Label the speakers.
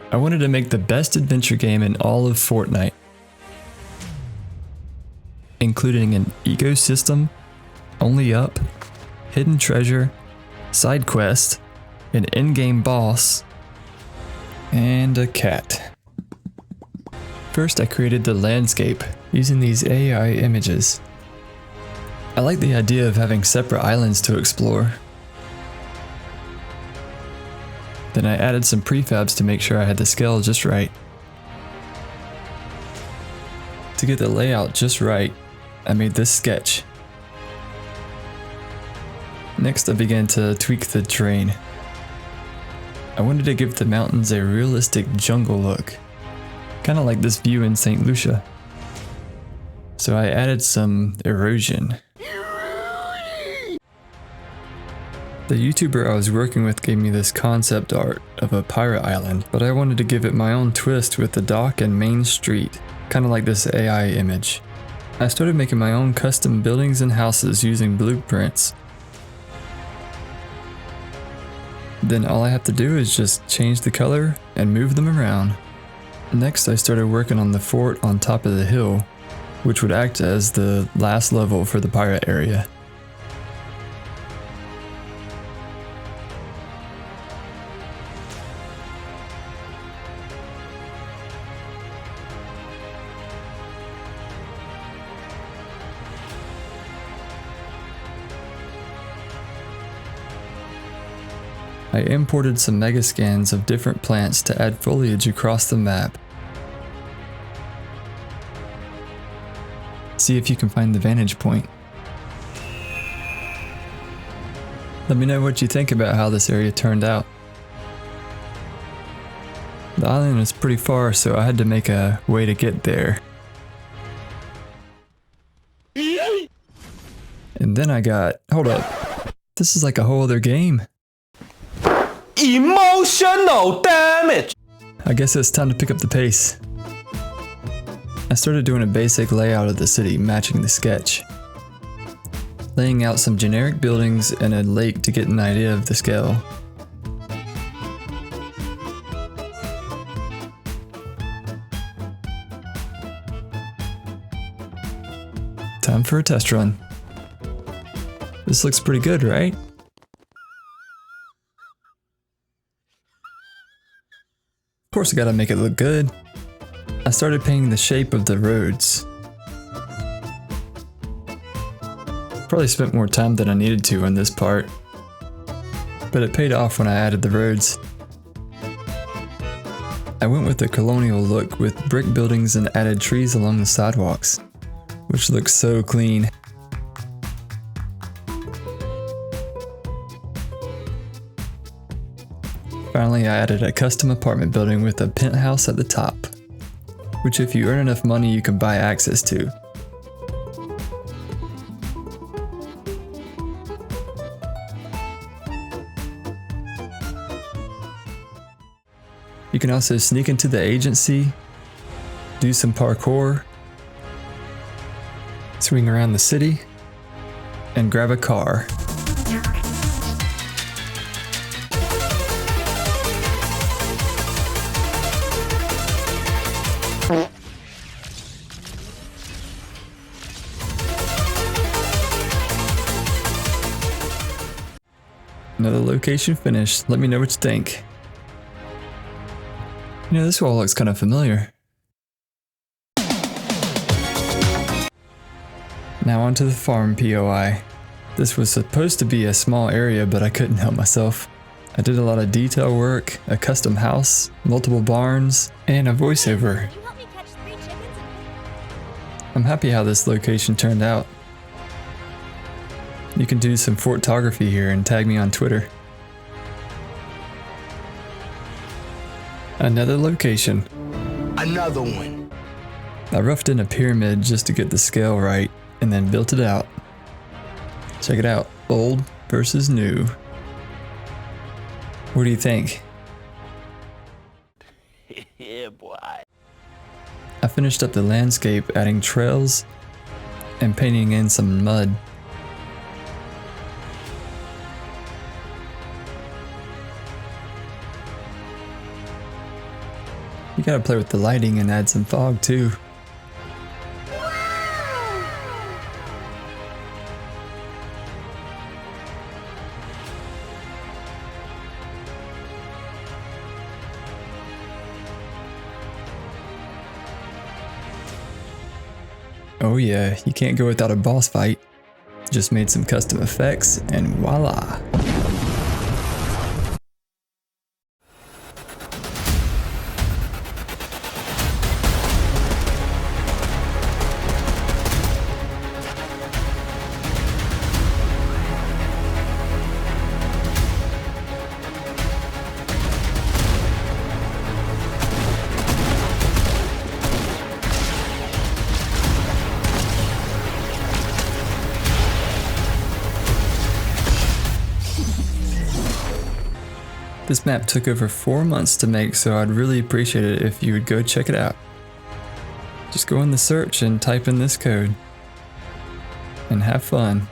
Speaker 1: I wanted to make the best adventure game in all of Fortnite, including an ecosystem, only up, hidden treasure, side quest, an in-game boss, and a cat. First, I created the landscape using these AI images. I like the idea of having separate islands to explore. Then I added some prefabs to make sure I had the scale just right. To get the layout just right, I made this sketch. Next, I began to tweak the terrain. I wanted to give the mountains a realistic jungle look, kind of like this view in St. Lucia. So I added some erosion. The YouTuber I was working with gave me this concept art of a pirate island, but I wanted to give it my own twist with the dock and main street, kind of like this AI image. I started making my own custom buildings and houses using blueprints. Then all I have to do is just change the color and move them around. Next, I started working on the fort on top of the hill, which would act as the last level for the pirate area. I imported some mega scans of different plants to add foliage across the map. See if you can find the vantage point. Let me know what you think about how this area turned out. The island is pretty far, so I had to make a way to get there. And then I got, hold up, this is like a whole other game.
Speaker 2: Emotional damage!
Speaker 1: I guess it's time to pick up the pace. I started doing a basic layout of the city matching the sketch, laying out some generic buildings and a lake to get an idea of the scale. Time for a test run. This looks pretty good, right? Of course I gotta make it look good. I started painting the shape of the roads. Probably spent more time than I needed to on this part, but it paid off when I added the roads. I went with a colonial look with brick buildings and added trees along the sidewalks, which looks so clean. Finally, I added a custom apartment building with a penthouse at the top, which if you earn enough money you can buy access to. You can also sneak into the agency, do some parkour, swing around the city, and grab a car. Another location finished. Let me know what you think. You know, this wall looks kind of familiar. Now onto the farm POI. This was supposed to be a small area, but I couldn't help myself. I did a lot of detail work, a custom house, multiple barns, and a voiceover. I'm happy how this location turned out. You can do some photography here and tag me on Twitter. Another location.
Speaker 2: Another one.
Speaker 1: I roughed in a pyramid just to get the scale right and then built it out. Check it out, old versus new. What do you think?
Speaker 2: Yeah, boy.
Speaker 1: I finished up the landscape, adding trails and painting in some mud. You gotta play with the lighting and add some fog too. Oh yeah, you can't go without a boss fight. Just made some custom effects and voila! This map took over 4 months to make, so I'd really appreciate it if you would go check it out. Just go in the search and type in this code. And have fun.